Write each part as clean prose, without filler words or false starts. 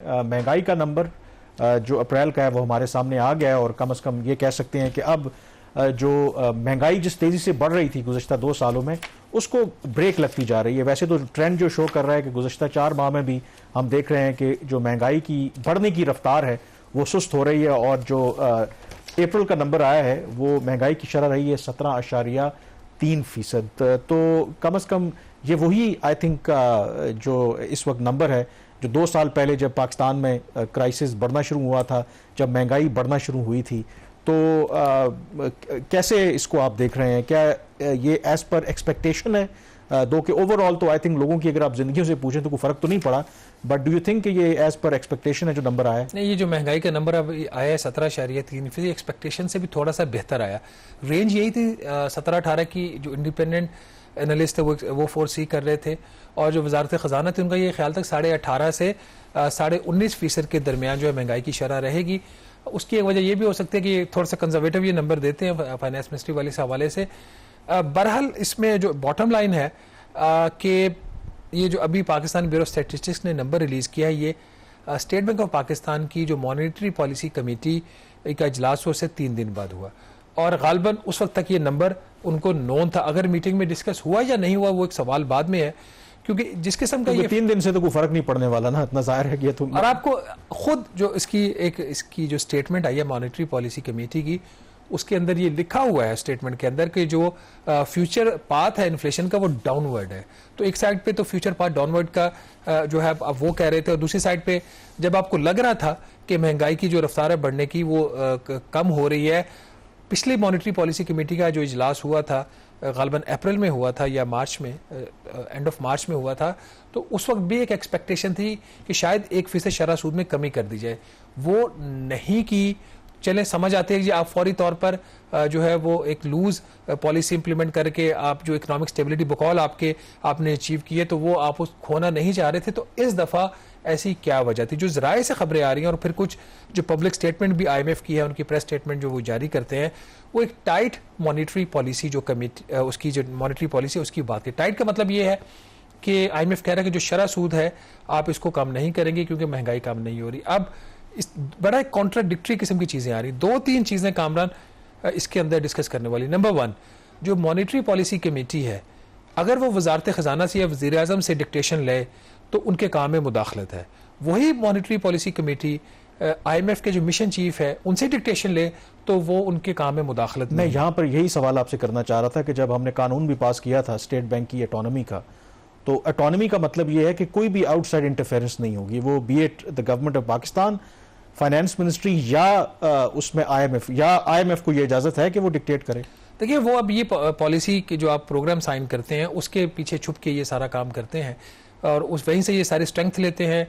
महंगाई का नंबर जो अप्रैल का है वो हमारे सामने आ गया है और कम से कम ये कह सकते हैं कि अब जो महंगाई जिस तेजी से बढ़ रही थी गुज़श्ता 2 सालों में उसको ब्रेक लगती जा रही है। वैसे तो ट्रेंड जो शो कर रहा है कि गुज़श्ता 4 माह में भी हम देख रहे हैं कि जो महंगाई की बढ़ने की रफ्तार है वो सुस्त हो रही है और जो अप्रैल का नंबर आया है वो महंगाई की शरह रही है 17.3%। तो कम से कम ये वही आई थिंक जो इस वक्त नंबर है जो 2 साल पहले जब पाकिस्तान में क्राइसिस बढ़ना शुरू हुआ था, जब महंगाई बढ़ना शुरू हुई थी। तो कैसे इसको आप देख रहे हैं? क्या ये एज पर एक्सपेक्टेशन है? दो कि ओवरऑल तो आई थिंक लोगों की अगर आप जिंदगियों से पूछें तो कोई फर्क तो नहीं पड़ा, बट डू यू थिंक कि ये एज पर एक्सपेक्टेशन है जो नंबर आया है? नहीं, ये जो महंगाई का नंबर अब आया है 17.3%, एक्सपेक्टेशन से भी थोड़ा सा बेहतर आया। रेंज यही थी 17-18 की, जो इंडिपेंडेंट एनालिस्ट वो फोरसी कर रहे थे, और जो वजारत ख़जाना थी उनका ये ख्याल तक 18.5 से 19.5% के दरमियान जो है महंगाई की शरह रहेगी। उसकी एक वजह ये भी हो सकती है कि थोड़ा सा कंजर्वेटिव ये नंबर देते हैं फाइनेंस मिनिस्ट्री वाले से हवाले से। बहरहाल इसमें जो बॉटम लाइन है कि ये जो अभी पाकिस्तान ब्यूरो स्टैटिस्टिक्स ने नंबर रिलीज़ किया है, ये स्टेट बैंक ऑफ पाकिस्तान की जो मॉनेटरी पॉलिसी कमेटी का इजलास हुआ उससे 3 दिन बाद हुआ, और गालबन उस वक्त तक ये नंबर उनको नोन था। अगर मीटिंग में डिस्कस हुआ या नहीं हुआ वो एक सवाल बाद में है, क्योंकि जिस किस्म का ये 3 दिन से तो कोई फर्क नहीं पड़ने वाला ना, इतना जाहिर है कि तो। और आपको खुद जो इसकी जो स्टेटमेंट आई है मॉनेटरी पॉलिसी कमेटी की, उसके अंदर ये लिखा हुआ है स्टेटमेंट के अंदर कि जो फ्यूचर पाथ है इन्फ्लेशन का वो डाउनवर्ड है। तो एक साइड पे तो फ्यूचर पाथ डाउनवर्ड का जो है अब वो कह रहे थे, और दूसरी साइड पे जब आपको लग रहा था कि महंगाई की जो रफ्तार है बढ़ने की वो कम हो रही है, पिछली मॉनेटरी पॉलिसी कमेटी का जो इजलास हुआ था गालबन अप्रैल में हुआ था या मार्च में, एंड ऑफ मार्च में हुआ था, तो उस वक्त भी एक एक्सपेक्टेशन थी कि शायद 1% शरह सूद में कमी कर दी जाए। वो नहीं की। चलें, समझ आते हैं कि आप फौरी तौर पर जो है वो एक लूज पॉलिसी इंप्लीमेंट करके आप जो इकोनॉमिक स्टेबिलिटी बकौल आपने अचीव की है, तो वो आप उस खोना नहीं चाह रहे थे। तो इस दफ़ा ऐसी क्या वजह थी? जो ज़राए से खबरें आ रही हैं और फिर कुछ जो पब्लिक स्टेटमेंट भी IMF की है, उनकी प्रेस स्टेटमेंट जो वो जारी करते हैं, वो एक टाइट मॉनेटरी पॉलिसी जो कमेटी उसकी जो मॉनेटरी पॉलिसी है उसकी बात है। टाइट का मतलब ये है कि IMF कह रहा है कि जो शरह सूद है आप इसको कम नहीं करेंगे क्योंकि महंगाई कम नहीं हो रही। अब इस बड़ा एक कॉन्ट्राडिक्टरी किस्म की चीज़ें आ रही। 2-3 चीज़ें कामरान इसके अंदर डिस्कस करने वाली। नंबर 1, जो मॉनेटरी पॉलिसी कमेटी है, अगर वो वजारत ख़जाना से या वज़ीर आज़म से डिक्टेशन ले तो उनके काम में मुदाखलत है। वही मॉनेटरी पॉलिसी कमेटी IMF के जो मिशन चीफ है उनसे डिक्टेशन ले तो वो उनके काम में मुदाखलत नहीं। यहाँ पर यही सवाल आपसे करना चाह रहा था कि जब हमने कानून भी पास किया था स्टेट बैंक की ऑटोनॉमी का, तो ऑटोनॉमी का मतलब ये है कि कोई भी आउटसाइड इंटरफेरेंस नहीं होगी, वो B it the government of Pakistan, finance ministry या उसमें IMF, या IMF को ये इजाजत है कि वो डिक्टेट करे। देखिए, वो अब ये पॉलिसी के जो आप प्रोग्राम साइन करते हैं उसके पीछे छुप के ये सारा काम करते हैं और उस वहीं से ये सारी स्ट्रेंथ लेते हैं।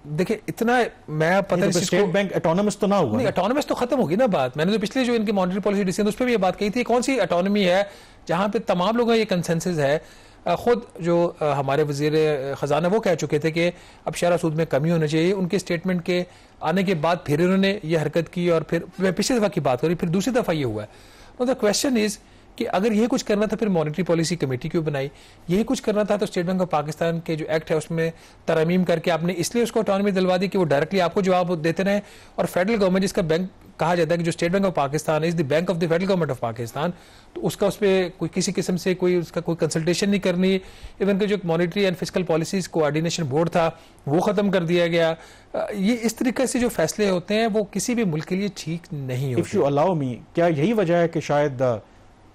देखिए, इतना मैं पता नहीं, स्टेट बैंक ऑटोनॉमस तो ना हुआ? नहीं, ऑटोनॉमस तो खत्म होगी ना बात। मैंने तो पिछले जो इनकी मॉनेटरी पॉलिसी डिसीजन उस पर भी ये बात कही थी। कौन सी ऑटोनॉमी है जहां पे तमाम लोगों का ये कंसेंसस है? खुद जो हमारे वजीर ख़जाना वो कह चुके थे कि अब शरह सूद में कमी होनी चाहिए। उनके स्टेटमेंट के आने के बाद फिर इन्होंने ये हरकत की, और फिर मैं पिछली दफ़ा की बात करी, फिर दूसरी दफ़ा ये हुआ है। तो द क्वेश्चन इज़ कि अगर ये कुछ करना था फिर मॉनेटरी पॉलिसी कमेटी क्यों बनाई? यही कुछ करना था तो स्टेट बैंक ऑफ पाकिस्तान के जो एक्ट है उसमें तरमीम करके आपने इसलिए उसको ऑटोनॉमी दिलवा दी कि वो डायरेक्टली आपको जवाब देते रहे। और फेडरल गवर्नमेंट, जिसका बैंक कहा जाता है कि जो state bank of Pakistan is the bank of the federal government of Pakistan, तो उसका उस पर कोई किसी किस्म से कोई उसका कोई कंसल्टेशन नहीं करनी। इवन कि जो monetary and fiscal policies coordination board था वो ख़त्म कर दिया गया। ये इस तरीके से जो फैसले होते हैं वो किसी भी मुल्क के लिए ठीक नहीं होते। इफ यू अलाउ मी, क्या यही वजह है कि शायद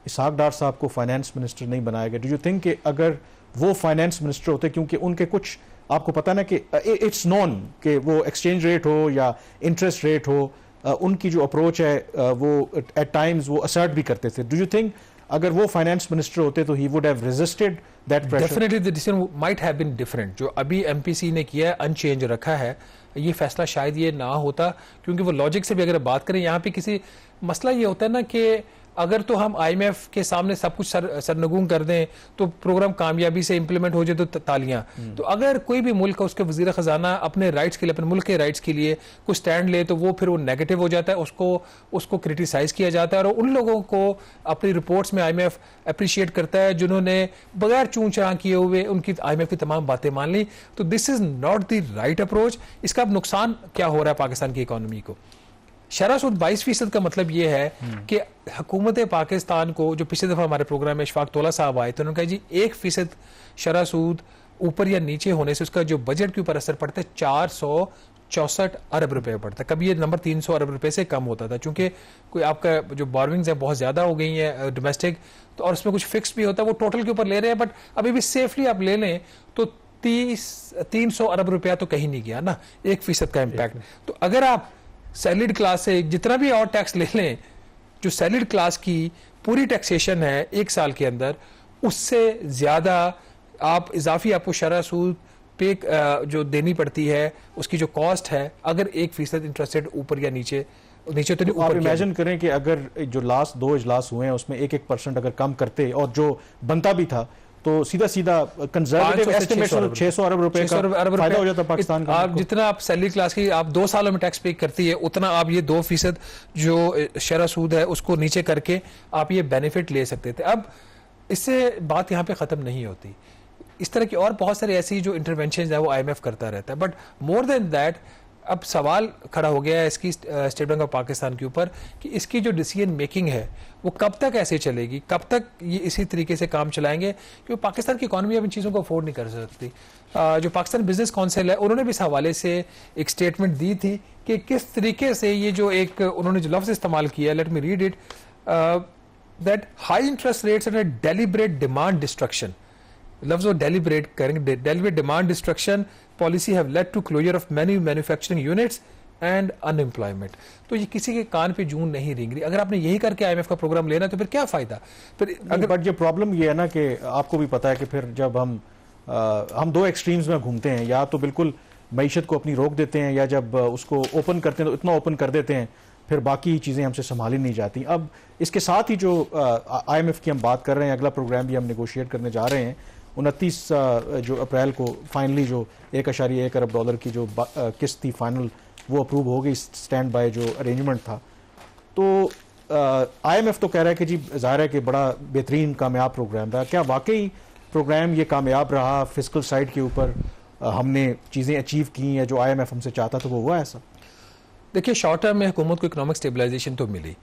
इसहाक डार साहब को फाइनेंस मिनिस्टर नहीं बनाया गया? डू यू थिंक कि अगर वो फाइनेंस मिनिस्टर होते, क्योंकि उनके कुछ आपको पता ना कि इट्स नॉन कि वो एक्सचेंज रेट हो या इंटरेस्ट रेट हो, उनकी जो अप्रोच है वो एट टाइम्स वो असर्ट भी करते थे। डू यू थिंक अगर वो फाइनेंस मिनिस्टर होते तो ही would have resisted that pressure? Definitely the decision might have been different. जो अभी MPC ने किया है, अनचेंज रखा है, ये फैसला शायद ये ना होता, क्योंकि वो लॉजिक से भी अगर बात करें, यहाँ पे किसी मसला ये होता है ना कि अगर तो हम IMF के सामने सब कुछ सरनगूं कर दें तो प्रोग्राम कामयाबी से इंप्लीमेंट हो जाए तो तालियां। तो अगर कोई भी मुल्क उसके वजीर खजाना अपने राइट्स के लिए, अपने मुल्क के राइट्स के लिए कुछ स्टैंड ले तो वो फिर वो नेगेटिव हो जाता है, उसको क्रिटिसाइज किया जाता है। और उन लोगों को अपनी रिपोर्ट्स में IMF अप्रिशिएट करता है जिन्होंने बगैर चूं चढ़ा किए हुए उनकी IMF की तमाम बातें मान ली। तो this is not the right approach. इसका अब नुकसान क्या हो रहा है पाकिस्तान की इकोनॉमी को? शरह सूद 22% का मतलब यह है कि हुकूमत पाकिस्तान को, जो पिछले दफा हमारे प्रोग्राम में इशफाक तोला साहब आए तो उन्होंने कहा जी 1% शरह सूद ऊपर या नीचे होने से उसका जो बजट के ऊपर असर पड़ता है 464 अरब रुपए पड़ता है। कभी ये नंबर 300 अरब रुपए से कम होता था, चूंकि कोई आपका जो बोरोविंग्स है बहुत ज्यादा हो गई है डोमेस्टिक, तो और उसमें कुछ फिक्स भी होता है, वो टोटल के ऊपर ले रहे हैं। बट अभी भी सेफली आप ले लें तो 300 अरब रुपया तो कहीं नहीं गया ना, 1% का इम्पैक्ट। तो अगर आप सैलरीड क्लास से जितना भी और टैक्स ले लें, जो सैलरीड क्लास की पूरी टैक्सेशन है एक साल के अंदर, उससे ज्यादा आप इजाफी आपको शरह सूद पे जो देनी पड़ती है, उसकी जो कॉस्ट है, अगर 1% इंटरेस्ट रेट ऊपर या नीचे तो नहीं आप इमेजिन करें कि अगर जो लास्ट 2 इजलास हुए हैं उसमें 1% अगर कम करते और जो बनता भी था तो सीधा कंजर्वेटिव एस्टिमेशन 600 अरब रुपए का फायदा हो जाता पाकिस्तान का। आप जितना आप सैलरी क्लास की आप 2 सालों में टैक्स पे करती है, उतना आप ये 2% जो शरह सूद है उसको नीचे करके आप ये बेनिफिट ले सकते थे। अब इससे बात यहाँ पे खत्म नहीं होती। इस तरह की और बहुत सारी ऐसी जो इंटरवेंशन है वो IMF करता रहता है। बट मोर देन दैट अब सवाल खड़ा हो गया है इसकी स्टेट बैंक ऑफ पाकिस्तान के ऊपर कि इसकी जो डिसीजन मेकिंग है वो कब तक ऐसे चलेगी, कब तक ये इसी तरीके से काम चलाएंगे, क्योंकि पाकिस्तान की इकोनॉमी अब इन चीज़ों को अफोर्ड नहीं कर सकती। जो पाकिस्तान बिजनेस काउंसिल है उन्होंने भी इस हवाले से एक स्टेटमेंट दी थी कि किस तरीके से ये जो एक उन्होंने जो लफ्ज़ इस्तेमाल किया, let me read it, that high interest rates and deliberate demand destruction, लफ्ज़ वो डेलिब्रेट करेंगे, deliberate demand destruction policy have led to closure of many manufacturing units and unemployment. तो ये किसी के कान पे जून नहीं रेंग रही। अगर आपने यही करके IMF का प्रोग्राम लेना तो फिर क्या फायदा? फिर अगर बट ये प्रॉब्लम ये है ना कि आपको भी पता है कि फिर जब हम 2 एक्सट्रीम्स में घूमते हैं, या तो बिल्कुल मईशत को अपनी रोक देते हैं, या जब उसको ओपन करते हैं तो इतना ओपन कर देते हैं फिर बाकी चीज़ें हमसे संभाली नहीं जाती। अब इसके साथ ही जो IMF की हम बात कर रहे हैं, अगला प्रोग्राम भी हम नेगोशिएट करने जा रहे हैं 29 जो अप्रैल को फाइनली जो 1.1 अरब डॉलर की जो किस्त थी फाइनल वो अप्रूव हो गई, स्टैंड बाय जो अरेंजमेंट था। तो IMF तो कह रहा है कि जी ज़ाहिर है कि बड़ा बेहतरीन कामयाब प्रोग्राम रहा। क्या वाकई प्रोग्राम ये कामयाब रहा? फिस्कल साइड के ऊपर हमने चीज़ें अचीव की हैं जो IMF हमसे चाहता था, वो हुआ ऐसा? देखिए, शॉर्ट टर्म में हुकूमत को इकोनॉमिक स्टेबलाइजेशन तो मिली।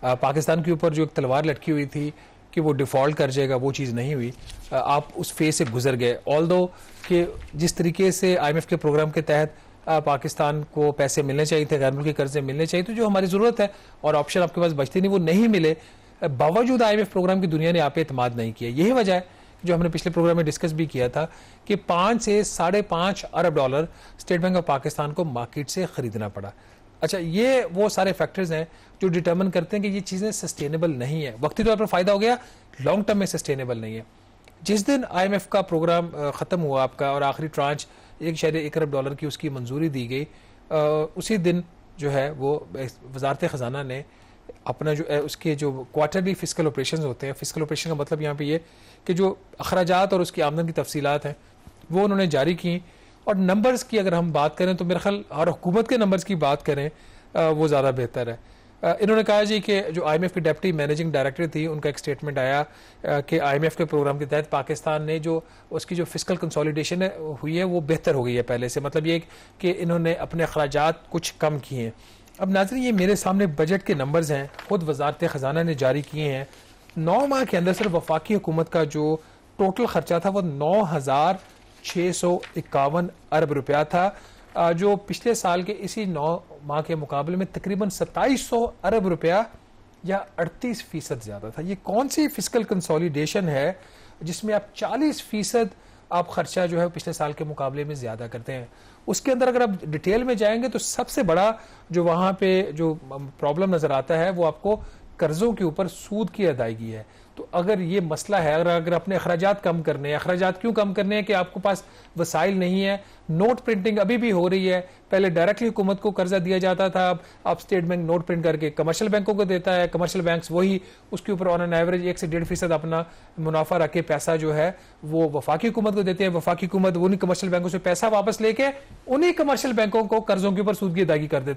पाकिस्तान के ऊपर जो एक तलवार लटकी हुई थी कि वो डिफ़ॉल्ट कर जाएगा, वो चीज़ नहीं हुई। आप उस फेज से गुजर गए। ऑल्दो कि जिस तरीके से IMF के प्रोग्राम के तहत पाकिस्तान को पैसे मिलने चाहिए थे, गैर मुल्की कर्जे मिलने चाहिए, तो जो हमारी ज़रूरत है और ऑप्शन आपके पास बचती नहीं, वो नहीं मिले। बावजूद IMF प्रोग्राम की दुनिया ने आप पे एतमाद नहीं किया। यही वजह है जो हमने पिछले प्रोग्राम में डिस्कस भी किया था कि 5 से 5.5 अरब dollar state bank of Pakistan को मार्केट से खरीदना पड़ा। अच्छा, ये वो सारे फैक्टर्स हैं जो डिटर्मिन करते हैं कि ये चीज़ें सस्टेनेबल नहीं है। वक्ती तौर पर फायदा हो गया, लॉन्ग टर्म में सस्टेनेबल नहीं है। जिस दिन IMF का प्रोग्राम ख़त्म हुआ आपका और आखिरी ट्रांच 1.1 अरब डॉलर की उसकी मंजूरी दी गई, उसी दिन जो है वो वजारत ख़जाना ने अपना जो उसके जो क्वार्टरली फिस्कल ऑपरेशन होते हैं, फिस्कल ऑपरेशन का मतलब यहाँ पे ये कि जो अखराजात और उसकी आमदन की तफसीलात हैं वो उन्होंने जारी की। और नंबर्स की अगर हम बात करें तो मेरे ख्याल और हुकूमत के नंबर्स की बात करें वो ज़्यादा बेहतर है। इन्होंने कहा जी कि जो IMF की डिप्टी मैनेजिंग डायरेक्टर थी, उनका एक स्टेटमेंट आया कि IMF के प्रोग्राम के तहत पाकिस्तान ने जो उसकी जो फिस्कल कंसोलिडेशन हुई है वो बेहतर हो गई है पहले से। मतलब ये कि इन्होंने अपने अखराजात कुछ कम किए हैं। अब नाज़रीन, ये मेरे सामने बजट के नंबर्स हैं, खुद वजारत ख़जाना ने जारी किए हैं। 9 माह के अंदर सिर्फ वफाकी हुकूमत का जो टोटल खर्चा था वो 9,651 अरब रुपया था, जो पिछले साल के इसी 9 माह के मुकाबले में तकरीबन 2700 अरब रुपया या 38% ज़्यादा था। ये कौन सी फिस्कल कंसोलिडेशन है जिसमें आप 40% आप खर्चा जो है पिछले साल के मुकाबले में ज़्यादा करते हैं? उसके अंदर अगर आप डिटेल में जाएंगे तो सबसे बड़ा जो वहाँ पे जो प्रॉब्लम नज़र आता है वो आपको कर्जों के ऊपर सूद की अदायगी है। तो अगर ये मसला है, अगर अपने अखराजात कम करने हैं, अखराजात क्यों कम करने हैं कि आपके पास वसाइल नहीं है, नोट प्रिंटिंग अभी भी हो रही है। पहले डायरेक्टली हुकूमत को कर्जा दिया जाता था, अब स्टेट बैंक नोट प्रिंट करके कमर्शियल बैंकों को देता है, कमर्शियल बैंक्स वही उसके ऊपर ऑन एन एवरेज 1 से 1.5% अपना मुनाफा रख के पैसा जो है वो वफाकी हुकूमत को देते हैं। वफाकी हुकूमत उन्हीं कमर्शियल बैंकों से पैसा वापस लेके उन्हीं कमर्शियल बैंकों को कर्जों के ऊपर सूद की अदायगी कर देती है।